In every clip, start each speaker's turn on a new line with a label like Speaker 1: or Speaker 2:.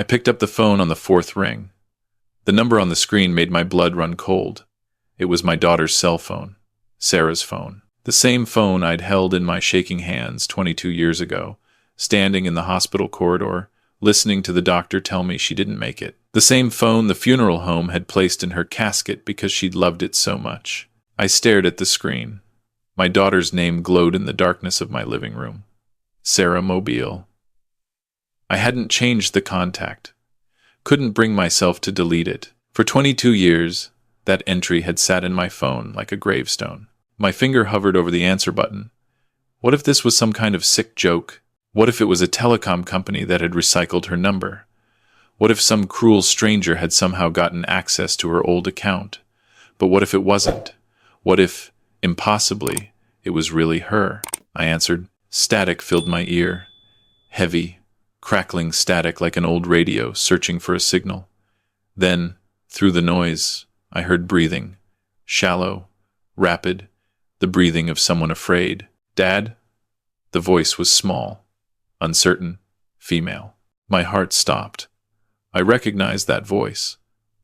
Speaker 1: I picked up the phone on the fourth ring. The number on the screen made my blood run cold. It was my daughter's cell phone, Sarah's phone. The same phone I'd held in my shaking hands 22 years ago, standing in the hospital corridor, listening to the doctor tell me she didn't make it. The same phone the funeral home had placed in her casket because she'd loved it so much. I stared at the screen. My daughter's name glowed in the darkness of my living room. Sarah Mobile. I hadn't changed the contact. Couldn't bring myself to delete it. For 22 years, that entry had sat in my phone like a gravestone. My finger hovered over the answer button. What if this was some kind of sick joke? What if it was a telecom company that had recycled her number? What if some cruel stranger had somehow gotten access to her old account? But what if it wasn't? What if, impossibly, it was really her? I answered. Static filled my ear. Heavy, crackling static like an old radio searching for a signal. Then, through the noise, I heard breathing. Shallow, rapid, the breathing of someone afraid. Dad? The voice was small, uncertain, female. My heart stopped. I recognized that voice.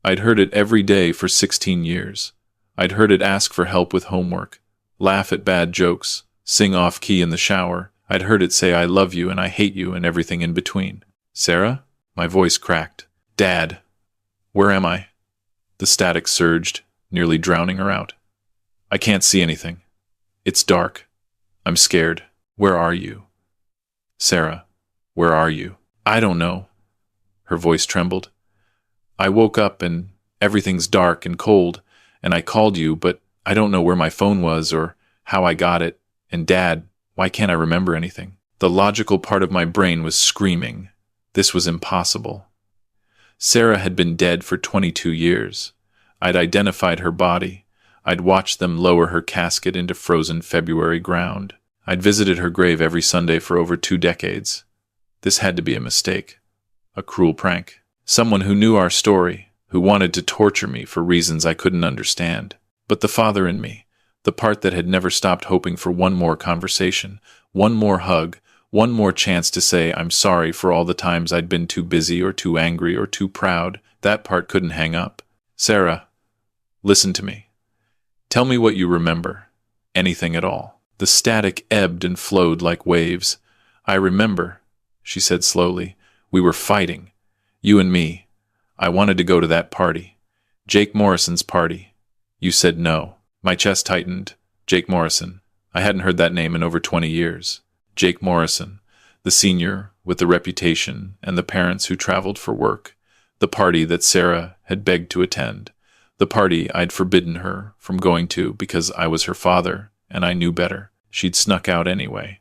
Speaker 1: I'd heard it every day for 16 years. I'd heard it ask for help with homework, laugh at bad jokes, sing off-key in the shower. I'd heard it say I love you and I hate you and everything in between. Sarah? My voice cracked. Dad. Where am I? The static surged, nearly drowning her out. I can't see anything. It's dark. I'm scared. Where are you? Sarah, where are you? I don't know. Her voice trembled. I woke up and everything's dark and cold, and I called you, but I don't know where my phone was or how I got it. And Dad, why can't I remember anything? The logical part of my brain was screaming. This was impossible. Sarah had been dead for 22 years. I'd identified her body. I'd watched them lower her casket into frozen February ground. I'd visited her grave every Sunday for over 2 decades. This had to be a mistake. A cruel prank. Someone who knew our story, who wanted to torture me for reasons I couldn't understand. But the father in me, the part that had never stopped hoping for one more conversation, one more hug, one more chance to say I'm sorry for all the times I'd been too busy or too angry or too proud, that part couldn't hang up. Sarah, listen to me. Tell me what you remember. Anything at all. The static ebbed and flowed like waves. I remember, she said slowly. We were fighting. You and me. I wanted to go to that party. Jake Morrison's party. You said no. My chest tightened. Jake Morrison. I hadn't heard that name in over 20 years. Jake Morrison, the senior with the reputation and the parents who traveled for work. The party that Sarah had begged to attend. The party I'd forbidden her from going to because I was her father, and I knew better. She'd snuck out anyway.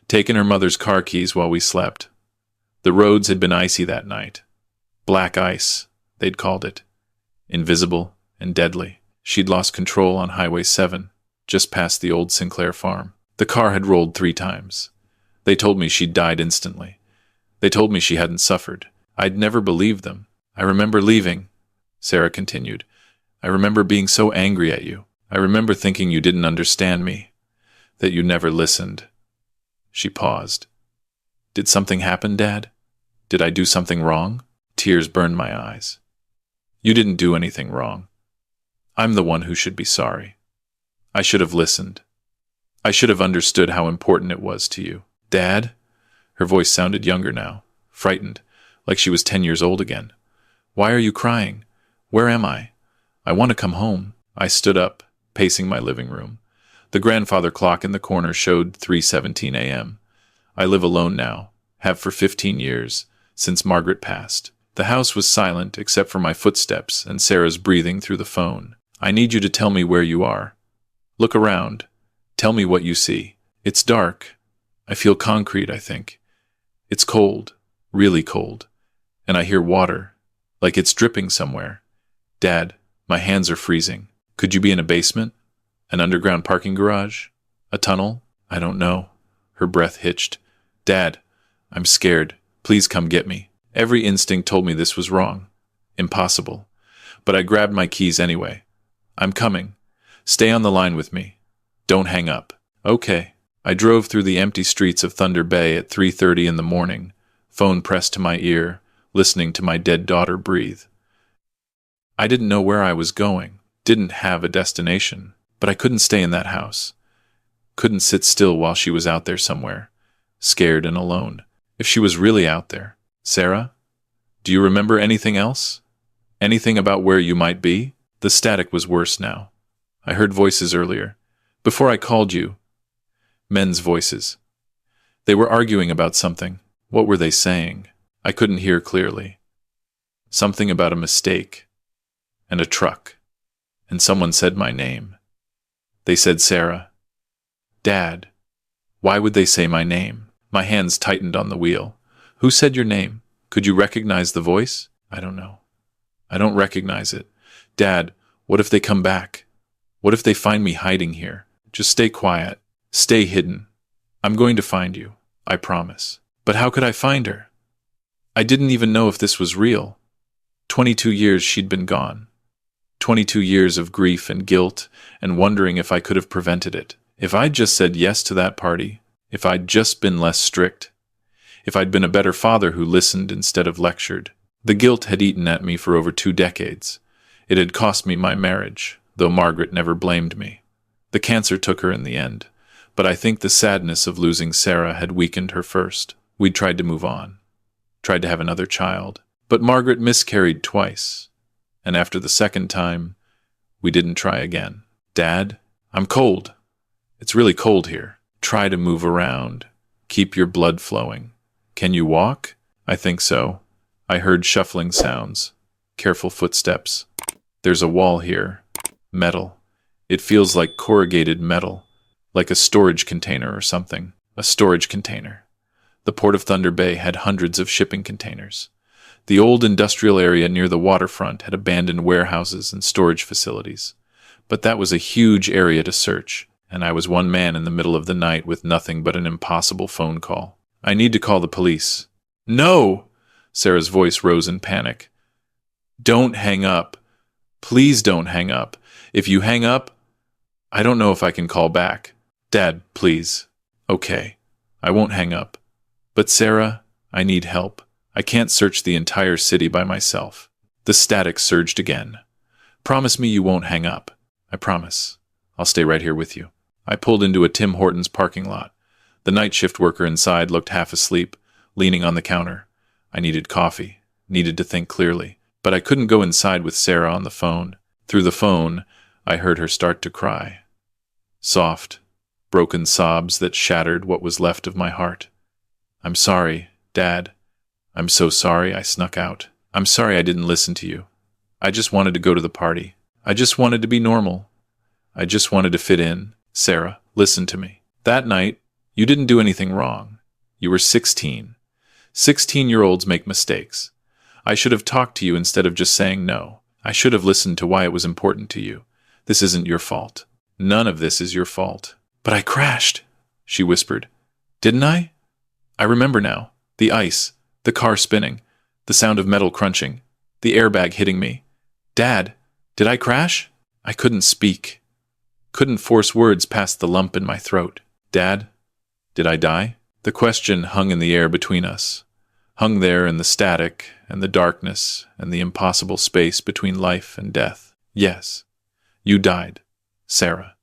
Speaker 1: Taken her mother's car keys while we slept. The roads had been icy that night. Black ice, they'd called it. Invisible and deadly. She'd lost control on Highway 7, just past the old Sinclair farm. The car had rolled 3 times. They told me she'd died instantly. They told me she hadn't suffered. I'd never believed them. I remember leaving, Sarah continued. I remember being so angry at you. I remember thinking you didn't understand me, that you never listened. She paused. Did something happen, Dad? Did I do something wrong? Tears burned my eyes. You didn't do anything wrong. I'm the one who should be sorry. I should have listened. I should have understood how important it was to you. Dad? Her voice sounded younger now, frightened, like she was 10 years old again. Why are you crying? Where am I? I want to come home. I stood up, pacing my living room. The grandfather clock in the corner showed 3:17 a.m. I live alone now, have for 15 years, since Margaret passed. The house was silent except for my footsteps and Sarah's breathing through the phone. I need you to tell me where you are. Look around. Tell me what you see. It's dark. I feel concrete, I think. It's cold, really cold. And I hear water, like it's dripping somewhere. Dad, my hands are freezing. Could you be in a basement? An underground parking garage? A tunnel? I don't know. Her breath hitched. Dad, I'm scared. Please come get me. Every instinct told me this was wrong. Impossible. But I grabbed my keys anyway. I'm coming. Stay on the line with me. Don't hang up. Okay. I drove through the empty streets of Thunder Bay at 3:30 in the morning, phone pressed to my ear, listening to my dead daughter breathe. I didn't know where I was going, didn't have a destination, but I couldn't stay in that house. Couldn't sit still while she was out there somewhere, scared and alone. If she was really out there. Sarah? Do you remember anything else? Anything about where you might be? The static was worse now. I heard voices earlier. Before I called you. Men's voices. They were arguing about something. What were they saying? I couldn't hear clearly. Something about a mistake. And a truck. And someone said my name. They said Sarah. Dad. Why would they say my name? My hands tightened on the wheel. Who said your name? Could you recognize the voice? I don't know. I don't recognize it. Dad, what if they come back? What if they find me hiding here? Just stay quiet. Stay hidden. I'm going to find you. I promise. But how could I find her? I didn't even know if this was real. 22 years she'd been gone. 22 years of grief and guilt and wondering if I could have prevented it. If I'd just said yes to that party. If I'd just been less strict. If I'd been a better father who listened instead of lectured. The guilt had eaten at me for over 2 decades. It had cost me my marriage, though Margaret never blamed me. The cancer took her in the end, but I think the sadness of losing Sarah had weakened her first. We'd tried to move on, tried to have another child, but Margaret miscarried twice, and after the second time, we didn't try again. Dad, I'm cold. It's really cold here. Try to move around. Keep your blood flowing. Can you walk? I think so. I heard shuffling sounds, careful footsteps. There's a wall here. Metal. It feels like corrugated metal, like a storage container or something. A storage container. The port of Thunder Bay had hundreds of shipping containers. The old industrial area near the waterfront had abandoned warehouses and storage facilities. But that was a huge area to search, and I was one man in the middle of the night with nothing but an impossible phone call. I need to call the police. No! Sarah's voice rose in panic. Don't hang up. Please don't hang up. If you hang up, I don't know if I can call back. Dad, please. Okay, I won't hang up. But Sarah, I need help. I can't search the entire city by myself. The static surged again. Promise me you won't hang up. I promise. I'll stay right here with you. I pulled into a Tim Hortons parking lot. The night shift worker inside looked half asleep, leaning on the counter. I needed coffee, needed to think clearly, but I couldn't go inside with Sarah on the phone. Through the phone, I heard her start to cry. Soft, broken sobs that shattered what was left of my heart. I'm sorry, Dad. I'm so sorry I snuck out. I'm sorry I didn't listen to you. I just wanted to go to the party. I just wanted to be normal. I just wanted to fit in. Sarah, listen to me. That night, you didn't do anything wrong. You were 16. 16-year-olds make mistakes. I should have talked to you instead of just saying no. I should have listened to why it was important to you. This isn't your fault. None of this is your fault. But I crashed, she whispered. Didn't I? I remember now. The ice, the car spinning, the sound of metal crunching, the airbag hitting me. Dad, did I crash? I couldn't speak. Couldn't force words past the lump in my throat. Dad, did I die? The question hung in the air between us. Hung there in the static and the darkness and the impossible space between life and death. Yes, you died, Sarah,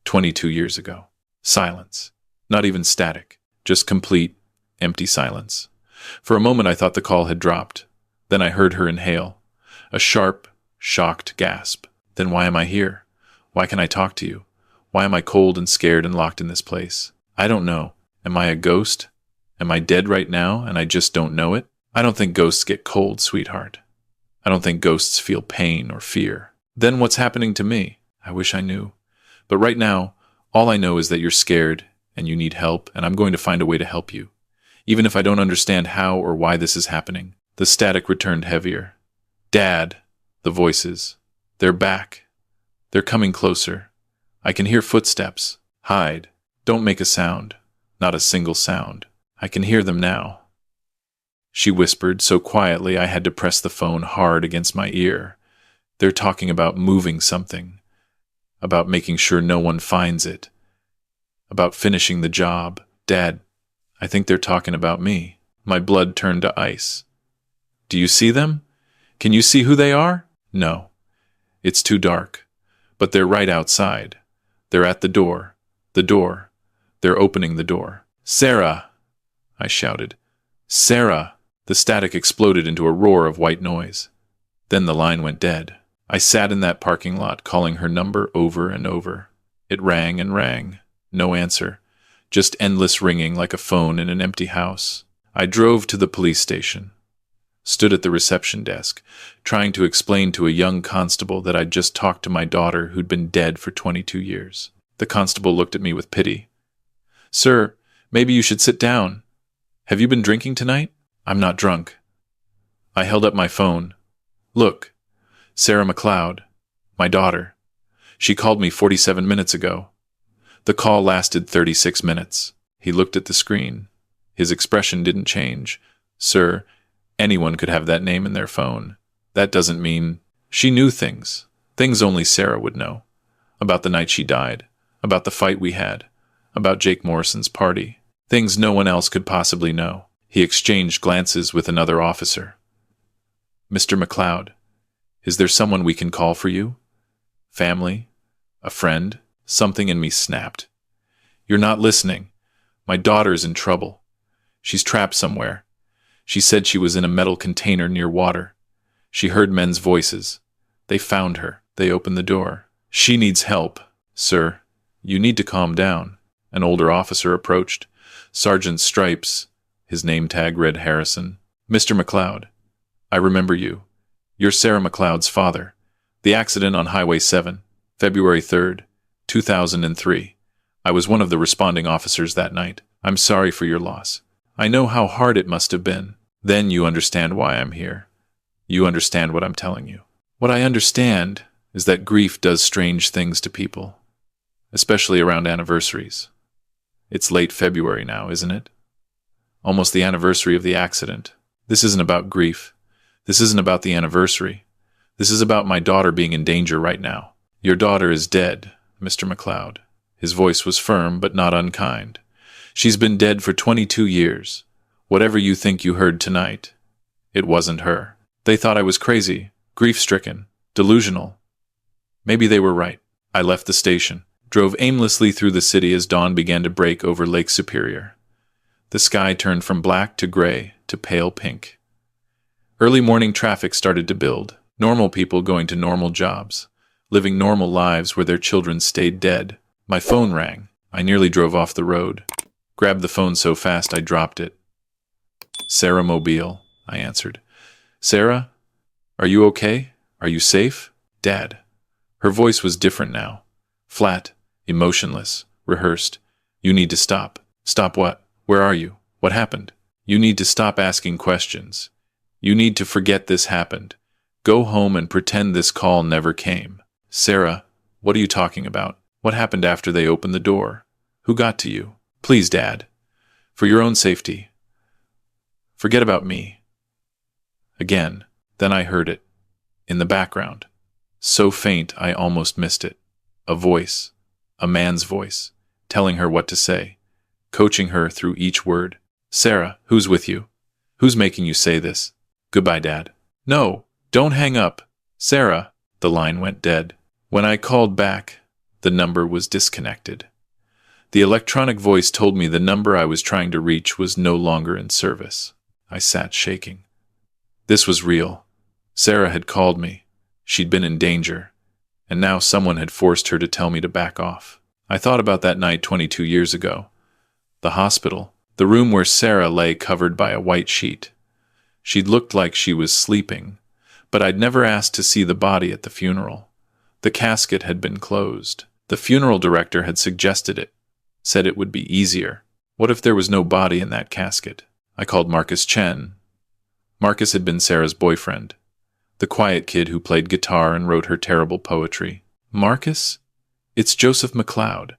Speaker 1: 22 years ago. Silence. Not even static. Just complete, empty silence. For a moment I thought the call had dropped. Then I heard her inhale. A sharp, shocked gasp. Then why am I here? Why can I talk to you? Why am I cold and scared and locked in this place? I don't know. Am I a ghost? Am I dead right now and I just don't know it? I don't think ghosts get cold, sweetheart. I don't think ghosts feel pain or fear. Then what's happening to me? I wish I knew. But right now, all I know is that you're scared and you need help, and I'm going to find a way to help you. Even if I don't understand how or why this is happening. The static returned heavier. Dad, the voices. They're back. They're coming closer. I can hear footsteps. Hide. Don't make a sound. Not a single sound. I can hear them now. She whispered so quietly I had to press the phone hard against my ear. They're talking about moving something. About making sure no one finds it. About finishing the job. Dad, I think they're talking about me. My blood turned to ice. Do you see them? Can you see who they are? No. It's too dark. But they're right outside. They're at the door. The door. They're opening the door. Sarah! I shouted. Sarah! The static exploded into a roar of white noise. Then the line went dead. I sat in that parking lot calling her number over and over. It rang and rang. No answer. Just endless ringing like a phone in an empty house. I drove to the police station. Stood at the reception desk, trying to explain to a young constable that I'd just talked to my daughter who'd been dead for 22 years. The constable looked at me with pity. Sir, maybe you should sit down. Have you been drinking tonight? I'm not drunk. I held up my phone. Look, Sarah MacLeod, my daughter. She called me 47 minutes ago. The call lasted 36 minutes. He looked at the screen. His expression didn't change. Sir, anyone could have that name in their phone. That doesn't mean... She knew things. Things only Sarah would know. About the night she died. About the fight we had. About Jake Morrison's party. Things no one else could possibly know. He exchanged glances with another officer. Mr. MacLeod, is there someone we can call for you? Family? A friend? Something in me snapped. You're not listening. My daughter's in trouble. She's trapped somewhere. She said she was in a metal container near water. She heard men's voices. They found her. They opened the door. She needs help. Sir, you need to calm down. An older officer approached. Sergeant Stripes. His name tag read Harrison. Mr. MacLeod, I remember you. You're Sarah MacLeod's father. The accident on Highway 7, February 3rd, 2003. I was one of the responding officers that night. I'm sorry for your loss. I know how hard it must have been. Then you understand why I'm here. You understand what I'm telling you. What I understand is that grief does strange things to people, especially around anniversaries. It's late February now, isn't it? Almost the anniversary of the accident. This isn't about grief. This isn't about the anniversary. This is about my daughter being in danger right now. Your daughter is dead, Mr. MacLeod. His voice was firm but not unkind. She's been dead for 22 years. Whatever you think you heard tonight, it wasn't her. They thought I was crazy, grief-stricken, delusional. Maybe they were right. I left the station, drove aimlessly through the city as dawn began to break over Lake Superior. The sky turned from black to gray to pale pink. Early morning traffic started to build. Normal people going to normal jobs, living normal lives where their children stayed dead. My phone rang. I nearly drove off the road. Grabbed the phone so fast I dropped it. Sarah Mobile, I answered. Sarah, are you okay? Are you safe? Dad. Her voice was different now. Flat, emotionless, rehearsed. You need to stop. Stop what? Where are you? What happened? You need to stop asking questions. You need to forget this happened. Go home and pretend this call never came. Sarah, what are you talking about? What happened after they opened the door? Who got to you? Please, Dad. For your own safety. Forget about me. Again, then I heard it. In the background. So faint I almost missed it. A voice. A man's voice. Telling her what to say. Coaching her through each word. Sarah, who's with you? Who's making you say this? Goodbye, Dad. No, don't hang up. Sarah. The line went dead. When I called back, the number was disconnected. The electronic voice told me the number I was trying to reach was no longer in service. I sat shaking. This was real. Sarah had called me. She'd been in danger. And now someone had forced her to tell me to back off. I thought about that night 22 years ago. The hospital. The room where Sarah lay covered by a white sheet. She'd looked like she was sleeping, but I'd never asked to see the body at the funeral. The casket had been closed. The funeral director had suggested it, said it would be easier. What if there was no body in that casket? I called Marcus Chen. Marcus had been Sarah's boyfriend, the quiet kid who played guitar and wrote her terrible poetry. Marcus? It's Joseph MacLeod,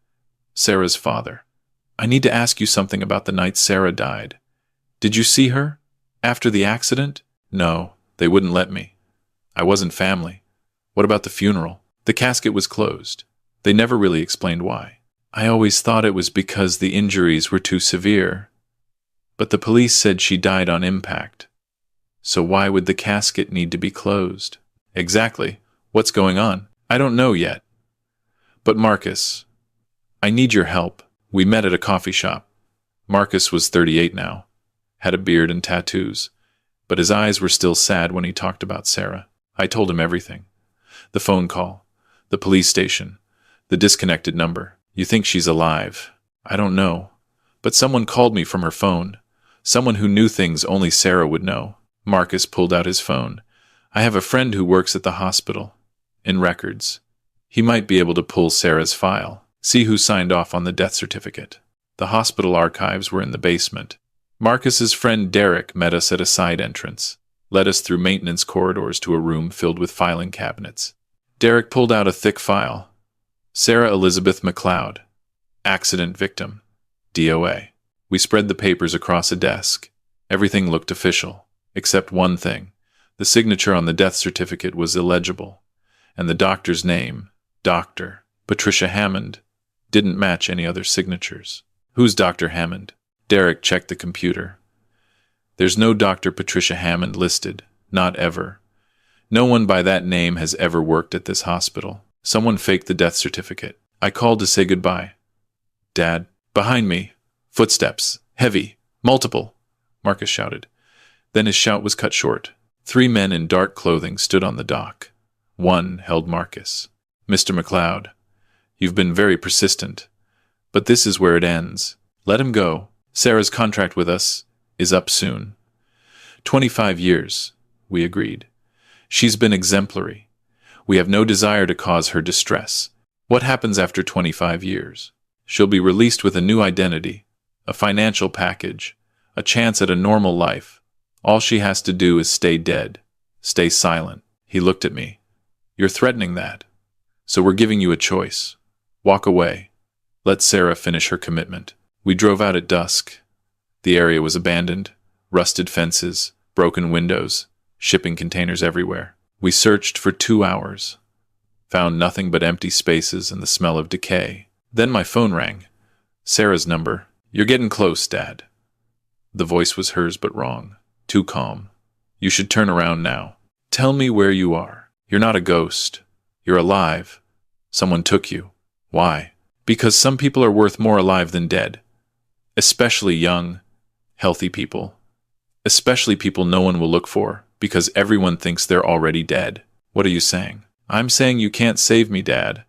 Speaker 1: Sarah's father. I need to ask you something about the night Sarah died. Did you see her? After the accident? No, they wouldn't let me. I wasn't family. What about the funeral? The casket was closed. They never really explained why. I always thought it was because the injuries were too severe. But the police said she died on impact. So why would the casket need to be closed? Exactly. What's going on? I don't know yet. But Marcus, I need your help. We met at a coffee shop. Marcus was 38 now, had a beard and tattoos, but his eyes were still sad when he talked about Sarah. I told him everything. The phone call, the police station, the disconnected number. You think she's alive? I don't know. But someone called me from her phone. Someone who knew things only Sarah would know. Marcus pulled out his phone. I have a friend who works at the hospital. In records. He might be able to pull Sarah's file. See who signed off on the death certificate. The hospital archives were in the basement. Marcus's friend Derek met us at a side entrance, led us through maintenance corridors to a room filled with filing cabinets. Derek pulled out a thick file. Sarah Elizabeth MacLeod. Accident victim. DOA. We spread the papers across a desk. Everything looked official, except one thing. The signature on the death certificate was illegible, and the doctor's name, Dr. Patricia Hammond, didn't match any other signatures. Who's Dr. Hammond? Derek checked the computer. There's no Dr. Patricia Hammond listed, not ever. No one by that name has ever worked at this hospital. Someone faked the death certificate. I called to say goodbye. Dad, behind me. Footsteps. Heavy. Multiple. Marcus shouted. Then his shout was cut short. 3 men in dark clothing stood on the dock. One held Marcus. Mr. MacLeod, you've been very persistent, but this is where it ends. Let him go. Sarah's contract with us is up soon. 25 years, we agreed. She's been exemplary. We have no desire to cause her distress. What happens after 25 years? She'll be released with a new identity, a financial package, a chance at a normal life. All she has to do is stay dead, stay silent. He looked at me. You're threatening that. So we're giving you a choice. Walk away. Let Sarah finish her commitment. We drove out at dusk. The area was abandoned, rusted fences, broken windows, shipping containers everywhere. We searched for 2 hours, found nothing but empty spaces and the smell of decay. Then my phone rang. Sarah's number. You're getting close, Dad. The voice was hers but wrong, too calm. You should turn around now. Tell me where you are. You're not a ghost. You're alive. Someone took you. Why? Because some people are worth more alive than dead. Especially young, healthy people. Especially people no one will look for, because everyone thinks they're already dead. What are you saying? I'm saying you can't save me, Dad.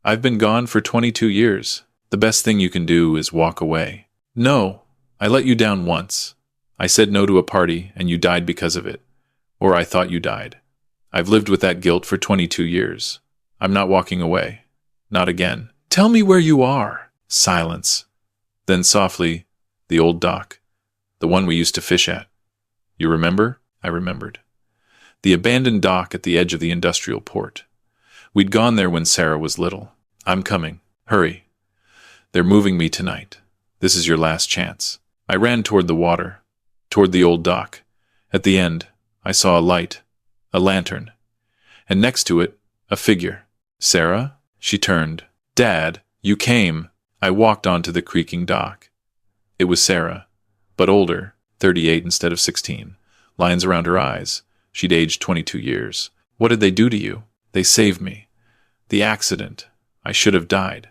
Speaker 1: I've been gone for 22 years. The best thing you can do is walk away. No, I let you down once. I said no to a party, and you died because of it. Or I thought you died. I've lived with that guilt for 22 years. I'm not walking away. Not again. Tell me where you are. Silence. Then softly, the old dock. The one we used to fish at. You remember? I remembered. The abandoned dock at the edge of the industrial port. We'd gone there when Sarah was little. I'm coming. Hurry. They're moving me tonight. This is your last chance. I ran toward the water, toward the old dock. At the end, I saw a light, a lantern, and next to it, a figure. Sarah? She turned. Dad, you came. I walked onto the creaking dock. It was Sarah, but older, 38 instead of 16. Lines around her eyes. She'd aged 22 years. What did they do to you? They saved me. The accident. I should have died.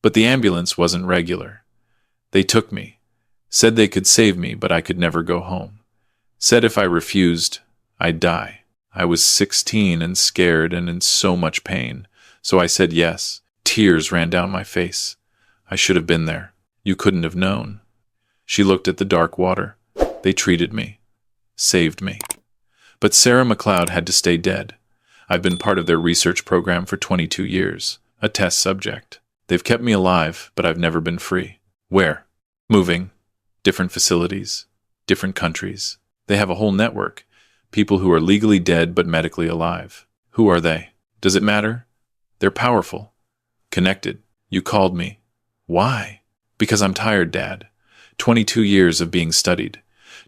Speaker 1: But the ambulance wasn't regular. They took me. Said they could save me, but I could never go home. Said if I refused, I'd die. I was 16 and scared and in so much pain. So I said yes. Tears ran down my face. I should have been there. You couldn't have known. She looked at the dark water. They treated me. Saved me. But Sarah MacLeod had to stay dead. I've been part of their research program for 22 years. A test subject. They've kept me alive, but I've never been free. Where? Moving. Different facilities. Different countries. They have a whole network. People who are legally dead but medically alive. Who are they? Does it matter? They're powerful. Connected. You called me. Why? Because I'm tired, Dad. 22 years of being studied.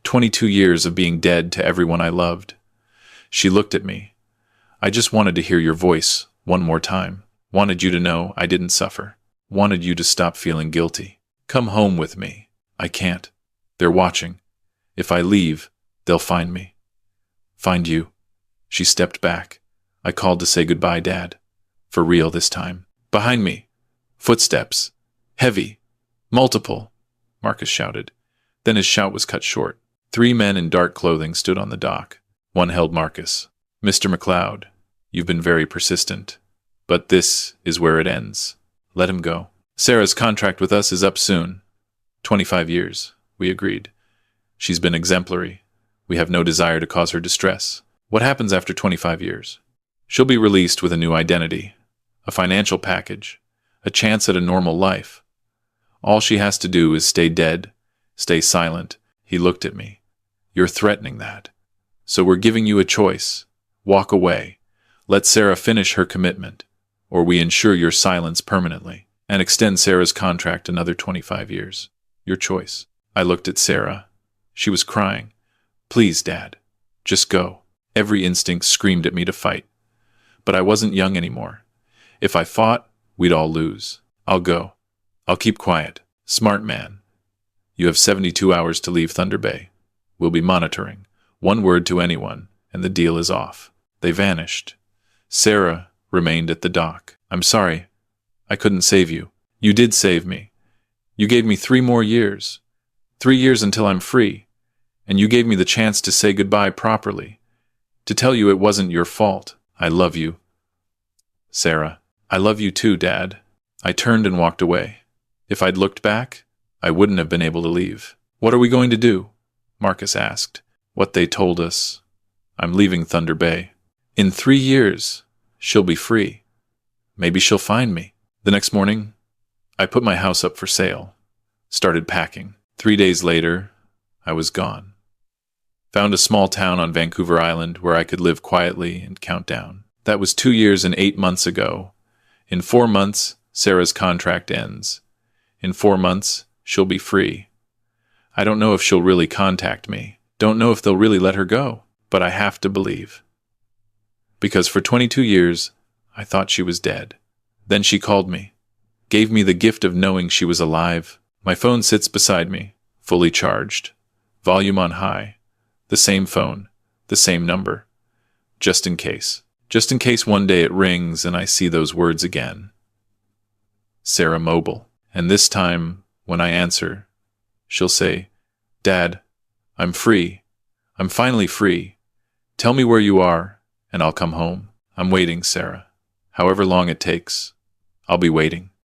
Speaker 1: 22 years of being dead to everyone I loved. She looked at me. I just wanted to hear your voice one more time. Wanted you to know I didn't suffer. Wanted you to stop feeling guilty. Come home with me. I can't. They're watching. If I leave, they'll find me. Find you. She stepped back. I called to say goodbye, Dad. For real this time. Behind me. Footsteps. Heavy. Multiple. Marcus shouted. Then his shout was cut short. 3 men in dark clothing stood on the dock. One held Marcus. Mr. MacLeod, you've been very persistent. But this is where it ends. Let him go. Sarah's contract with us is up soon. 25 years, we agreed. She's been exemplary. We have no desire to cause her distress. What happens after 25 years? She'll be released with a new identity, a financial package, a chance at a normal life. All she has to do is stay dead, stay silent. He looked at me. You're threatening that. So we're giving you a choice. Walk away. Let Sarah finish her commitment, or we ensure your silence permanently, and extend Sarah's contract another 25 years. Your choice. I looked at Sarah. She was crying. Please, Dad. Just go. Every instinct screamed at me to fight. But I wasn't young anymore. If I fought, we'd all lose. I'll go. I'll keep quiet. Smart man. You have 72 hours to leave Thunder Bay. We'll be monitoring. 1 word to anyone, and the deal is off. They vanished. Sarah remained at the dock. I'm sorry. I couldn't save you. You did save me. You gave me 3 more years. 3 years until I'm free. And you gave me the chance to say goodbye properly. To tell you it wasn't your fault. I love you. Sarah, I love you too, Dad. I turned and walked away. If I'd looked back, I wouldn't have been able to leave. What are we going to do? Marcus asked. What they told us. I'm leaving Thunder Bay. In 3 years, she'll be free. Maybe she'll find me. The next morning, I put my house up for sale. Started packing. 3 days later, I was gone. Found a small town on Vancouver Island where I could live quietly and count down. That was 2 years and 8 months ago. In 4 months, Sarah's contract ends. In 4 months, she'll be free. I don't know if she'll really contact me. Don't know if they'll really let her go. But I have to believe. Because for 22 years, I thought she was dead. Then she called me. Gave me the gift of knowing she was alive. My phone sits beside me, fully charged. Volume on high. The same phone. The same number. Just in case. Just in case one day it rings and I see those words again. Sarah Mobile. And this time, when I answer, she'll say, Dad, I'm free. I'm finally free. Tell me where you are, and I'll come home. I'm waiting, Sarah. However long it takes, I'll be waiting.